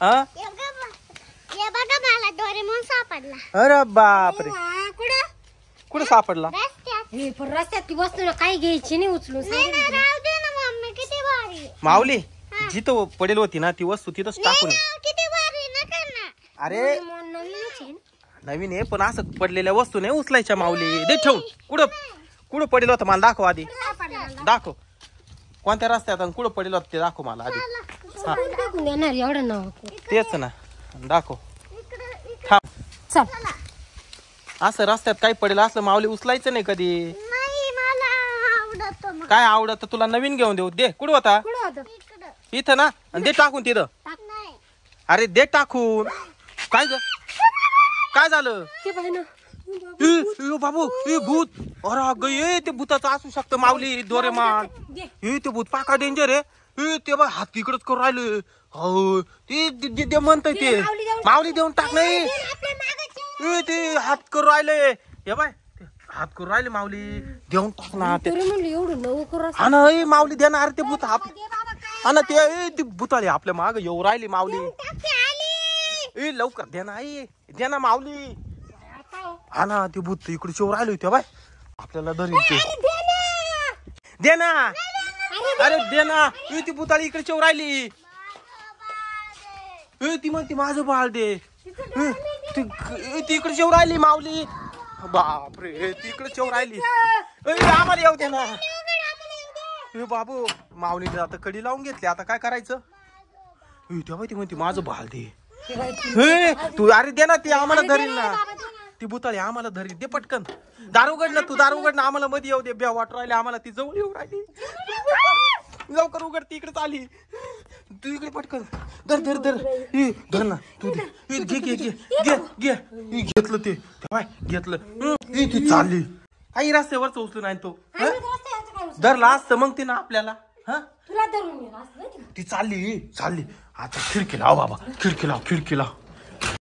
हा मला डोरेमॉन सापडला. अरे बापरे, कुठं कुठं सापडला? रस्त्यात ती वस्तू काही घ्यायची नाही उचलून. राहू दे ना मम्मी, किती भारी माऊली. जिथं पडेल होती ना ती वस्तू तिथंच टाकून. किती भारी नका ना. अरे नवीन आहे पण असं पडलेल्या वस्तू नाही उचलायच्या माऊली. दे ठेवून. कुठं पडेल होतं मला दाखव आधी. दाखव कोणत्या रस्त्यात आणि कुठं पडेल होतं ते दाखव मला आधी. एवढं नाव तेच ना, दाखव. थांब. असं रस्त्यात काही पडेल असं माऊली उचलायचं नाही कधी. काय आवडत तुला नवीन घेऊन देऊ. दे. कुठं होता? इथं ना. दे टाकून तिथं. अरे दे टाकून. काय ग, काय झालं? बाबू भूत. अरे ग ये ते भूताचं असू शकतं माऊली. डोरेमॉन हे ते भूत पाका डेंजर आहे. ते बघ हात तिकडच करून राहिले. हो ते म्हणतय ते. माऊली देऊन टाक. नाही ते हात करून राहिले. हे बाय हात करून राहिले. माऊली देऊन टाक ना. हा ना माऊली दे ना. अरे ते भूत हा ना ते भूताले आपल्या माग येऊ राहिली माऊली. लवकर दे ना. दे ना माऊली. हा ना ते भूत इकडे येऊ राहिलो. ते बाय आपल्याला धरील ते. दे ना. अरे दे ना. ती भूताली इकडे येऊ राहिली. ती म्हणते माझं बाळ दे. ती इकडे येऊ राहिली माऊली. बापरे ती इकडे येऊ राहिली. आम्हाला येऊ दे ना. बाबू माऊलीने आता कडी लावून घेतली. आता काय करायचं? तेव्हा ती म्हणते माझं बाळ दे. तू अरे दे ना. ती आम्हाला धरील ना. ती भूताळी आम्हाला धरील. दे पटकन. दारू उघड ना. तू दारू उघड ना. आम्हाला मध्ये येऊ दे. ब्या वाट राहिले आम्हाला. ती जवळ येऊ राहिली. लवकर उघड. ती इकडे आली. तू इकडे पटकन. धर धर धर. धर ना तू. घे घे घे घे घे. घेतलं ते. घेतलं. ती चालली. काही रस्त्यावरच उचलून आहे तो. धरला असतं मग ती ना आपल्याला. ती चालली. आता खिडकी लाव बाबा. खिडकी लाव.